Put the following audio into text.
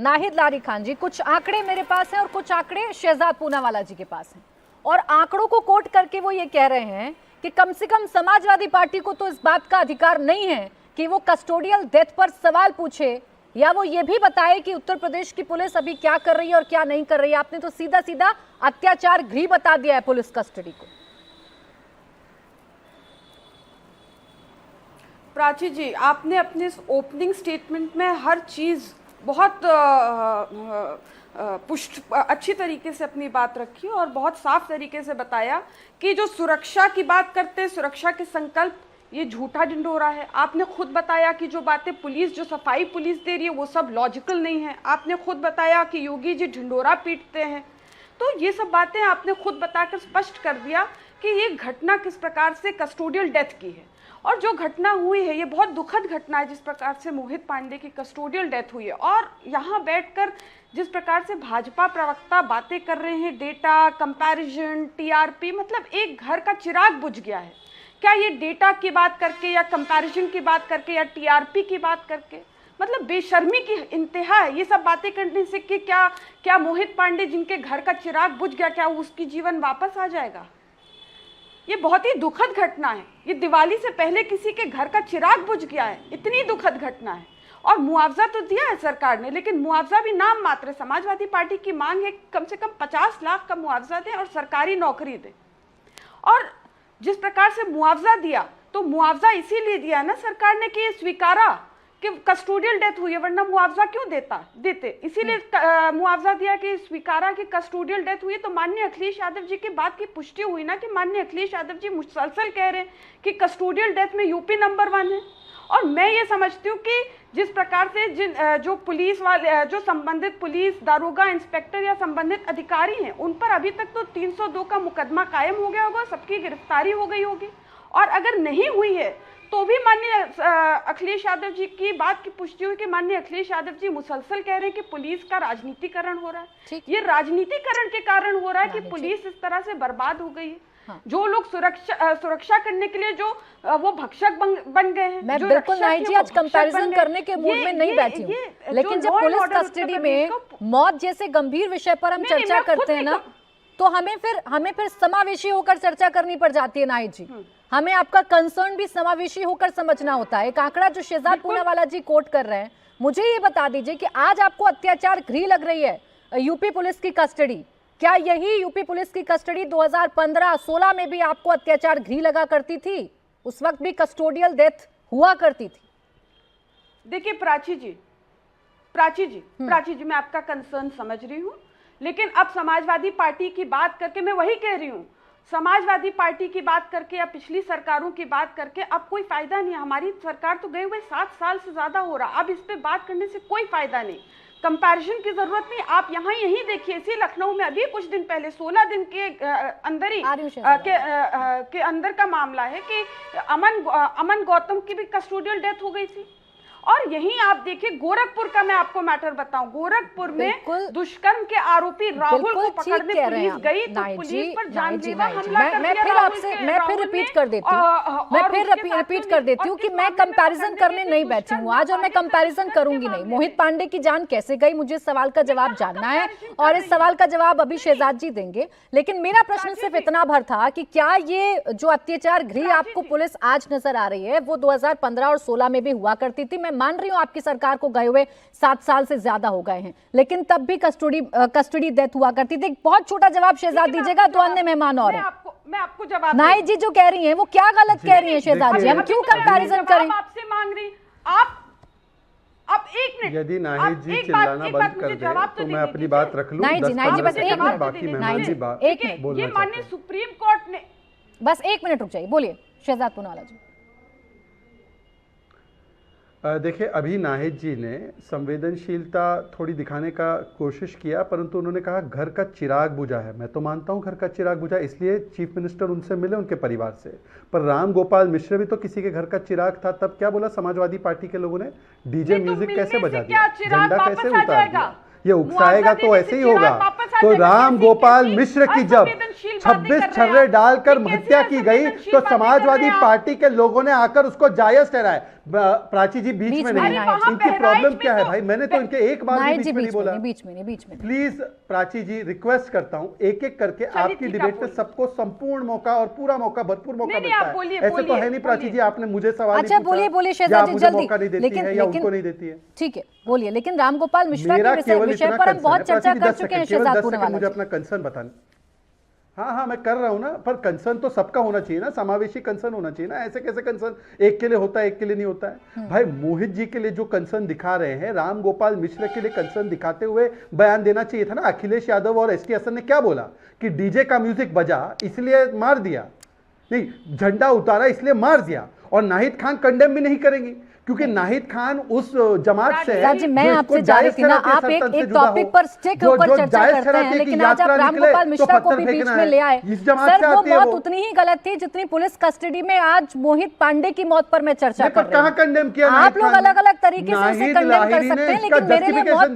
नाहिद लारी खान जी, कुछ आंकड़े मेरे पास हैं और कुछ आंकड़े शहजाद पूनावाला जी के पास हैं, और आंकड़ों को कोट करके वो ये कह रहे हैं कि कम से कम समाजवादी पार्टी को तो इस बात का अधिकार नहीं है कि वो कस्टोडियल डेथ पर सवाल पूछे या वो ये भी बताए कि उत्तर प्रदेश की पुलिस अभी क्या कर रही है और क्या नहीं कर रही है। आपने तो सीधा सीधा अत्याचार गृह बता दिया है पुलिस कस्टडी को। प्राची जी, आपने अपने ओपनिंग स्टेटमेंट में हर चीज़ बहुत अच्छी तरीके से अपनी बात रखी और बहुत साफ तरीके से बताया कि जो सुरक्षा की बात करते हैं, सुरक्षा के संकल्प, ये झूठा ढिंढोरा है। आपने खुद बताया कि जो बातें पुलिस, जो सफाई पुलिस दे रही है, वो सब लॉजिकल नहीं है। आपने खुद बताया कि योगी जी ढिंढोरा पीटते हैं। तो ये सब बातें आपने खुद बताकर स्पष्ट कर दिया कि ये घटना किस प्रकार से कस्टोडियल डेथ की है। और जो घटना हुई है ये बहुत दुखद घटना है, जिस प्रकार से मोहित पांडे की कस्टोडियल डेथ हुई है। और यहाँ बैठकर जिस प्रकार से भाजपा प्रवक्ता बातें कर रहे हैं, डेटा, कंपैरिजन, टीआरपी, मतलब एक घर का चिराग बुझ गया है। क्या ये डेटा की बात करके या कंपैरिजन की बात करके या टीआरपी की बात करके, मतलब बेशर्मी की इंतहा है ये सब बातें करने से कि क्या मोहित पांडे जिनके घर का चिराग बुझ गया, क्या उसकी जीवन वापस आ जाएगा? ये बहुत ही दुखद घटना है। ये दिवाली से पहले किसी के घर का चिराग बुझ गया है, इतनी दुखद घटना है। और मुआवजा तो दिया है सरकार ने, लेकिन मुआवजा भी नाम मात्र है। समाजवादी पार्टी की मांग है कम से कम 50 लाख का मुआवजा दें और सरकारी नौकरी दें। और जिस प्रकार से मुआवजा दिया, तो मुआवजा इसीलिए दिया ना सरकार ने कि ये स्वीकारा कि कस्टोडियल डेथ हुई है, वरना मुआवजा क्यों देते। इसीलिए मुआवजा दिया कि स्वीकारा कि कस्टोडियल डेथ हुई है। तो माननीय अखिलेश यादव जी की बात की पुष्टि हुई ना कि माननीय अखिलेश यादव जी मुसलसल कह रहे हैं कि कस्टोडियल डेथ में यूपी नंबर 1 है। और मैं ये समझती हूँ कि जिस प्रकार से जो पुलिस वाले, जो संबंधित पुलिस दारोगा, इंस्पेक्टर या संबंधित अधिकारी हैं, उन पर अभी तक तो 302 का मुकदमा कायम हो गया होगा, सबकी गिरफ्तारी हो गई होगी। और अगर नहीं हुई है तो भी माननीय अखिलेश यादव जी की बात की पुष्टि हुई कि माननीय अखिलेश यादव जी मुसलसल कह रहे हैं कि पुलिस का राजनीतिकरण हो रहा है। ये राजनीतिकरण के कारण हो रहा है कि पुलिस इस तरह से बर्बाद हो गई है। हाँ। जो लोग सुरक्षा करने के लिए जो वो भक्षक बन गए हैं। मैं बिल्कुल नाहिद जी आज कंपैरिजन करने के मूड में नहीं बैठी हूँ, लेकिन जब पुलिस कस्टडी में मौत जैसे गंभीर विषय पर हम चर्चा करते हैं ना, तो हमें फिर समावेशी होकर चर्चा करनी पड़ जाती है नाहिद जी। हमें आपका कंसर्न भी समावेशी होकर समझना होता है। एक आंकड़ा जो शहजाद पूनावाला जी कोट कर रहे हैं, मुझे ये बता दीजिए कि आज आपको अत्याचार गृह लग रही है यूपी पुलिस की कस्टडी, क्या यही यूपी पुलिस की कस्टडी 2015-16 में भी आपको अत्याचार गृह लगा करती थी? उस वक्त भी कस्टोडियल डेथ हुआ करती थी। देखिए प्राची जी, मैं आपका कंसर्न समझ रही हूँ, लेकिन अब समाजवादी पार्टी की बात करके मैं वही कह रही हूँ, समाजवादी पार्टी की बात करके या पिछली सरकारों की बात करके अब कोई फायदा नहीं। हमारी सरकार तो गए हुए 7 साल से ज्यादा हो रहा, अब इस पे बात करने से कोई फायदा नहीं। कंपैरिजन की जरूरत नहीं। आप यहाँ यही देखिए, इसी लखनऊ में अभी कुछ दिन पहले 16 दिन के अंदर ही के अंदर का मामला है कि अमन गौतम की भी कस्टोडियल डेथ हो गई थी। और यहीं आप देखिए गोरखपुर का मैं आपको मैटर बताऊं, गोरखपुर में दुष्कर्म के आरोपी राहुल को पकड़ने पुलिस गई तो पुलिस पर जानलेवा हमला कर दिया। मैं फिर रिपीट कर देती हूँ कि मैं कंपैरिजन करने नहीं बैठी हूँ आज, और मैं कंपैरिजन करूंगी नहीं। मोहित पांडे की जान कैसे गई, मुझे सवाल का जवाब जानना है, और इस सवाल का जवाब अभी शहजाद जी देंगे। लेकिन मेरा प्रश्न सिर्फ इतना भर था कि क्या ये जो अत्याचार गृह आपको पुलिस आज नजर आ रही है वो 2015 और 16 में भी हुआ करती थी? मैं मान रही हूं आपकी सरकार को गए हुए 7 साल से ज्यादा हो गए हैं, लेकिन तब भी कस्टडी डेथ हुआ करती थी। बहुत छोटा जवाब शहजाद दीजिएगा, तो अन्य मेहमान और मैं आपको जवाब नाहिद जी जो कह रही हैं वो क्या गलत कह रही हैं शहजाद जी? हम क्यों कंपैरिजन करें? आपसे मांग रही आप एक मिनट, यदि नाहिद जी चिल्लाना बंद कर दे तो मैं अपनी बात रख लूं। नाहिद जी बस एक मिनट, बाकी मेहमान जी बात ये माननीय सुप्रीम कोर्ट ने, बस 1 मिनट रुक जाइए, बोलिए शहजाद पूनावाला जी। देखिए, अभी नाहिद जी ने संवेदनशीलता थोड़ी दिखाने का कोशिश किया, परंतु उन्होंने कहा घर का चिराग बुझा है। मैं तो मानता हूं घर का चिराग बुझा, इसलिए चीफ मिनिस्टर उनसे मिले, उनके परिवार से। पर राम गोपाल मिश्र भी तो किसी के घर का चिराग था, तब क्या बोला समाजवादी पार्टी के लोगों ने? डीजे म्यूजिक कैसे बजा दिया, झंडा कैसे उतार दिया? ये उकसाएगा तो ऐसे ही होगा। तो राम गोपाल मिश्र की जब 26 छर्रे डालकर हत्या की गई तो समाजवादी पार्टी के लोगों ने आकर उसको जायज ठहराया। प्राची जी बीच में नहीं, इनकी प्रॉब्लम क्या है भाई? मैंने तो इनके एक बार भी बीच में नहीं बोला। बीच में प्लीज प्राची जी रिक्वेस्ट करता हूं, एक एक करके आपकी डिबेट में सबको संपूर्ण मौका और पूरा मौका, भरपूर मौका मिलता है। ऐसे तो है नहीं प्राची जी, आपने मुझे सवाल अच्छा बोलिए शहजाद जी जल्दी, मौका नहीं देती है या उनको नहीं देती है। ठीक है बोलिए, लेकिन रामगोपाल मिश्रा के विषय पर हम बहुत चर्चा कर चुके हैं शहजाद पूनावाला। मुझे अपना कंसर्न बताने। हाँ मैं कर रहा हूं ना, पर कंसर्न तो सबका होना चाहिए ना, समावेशी कंसर्न होना चाहिए ना। ऐसे कैसे कंसर्न एक के लिए होता है एक के लिए नहीं होता है? भाई मोहित जी के लिए जो कंसर्न दिखा रहे हैं, रामगोपाल मिश्रा के लिए कंसर्न दिखाते हुए बयान देना चाहिए था ना। अखिलेश यादव और एसटी हसन ने क्या बोला कि डीजे का म्यूजिक बजा इसलिए मार दिया, नहीं झंडा उतारा इसलिए मार दिया। और नाहिद खान कंडेम भी नहीं करेंगे क्योंकि नाहिद खान उस जमात से है। जी मैं आपसे जा रही थी ना, आप एक टॉपिक पर स्टिक होकर चर्चा करते हैं, लेकिन आज आप रामगोपाल मिश्रा को भी बीच में ले आए। सर वो मौत उतनी ही गलत थी जितनी पुलिस कस्टडी में आज मोहित पांडे की मौत पर मैं चर्चा कर रही हूं। कहां कंडेम किया? आप लोग अलग अलग तरीके से उसे कंडेम कर सकते हैं, लेकिन मेरे लिए मौत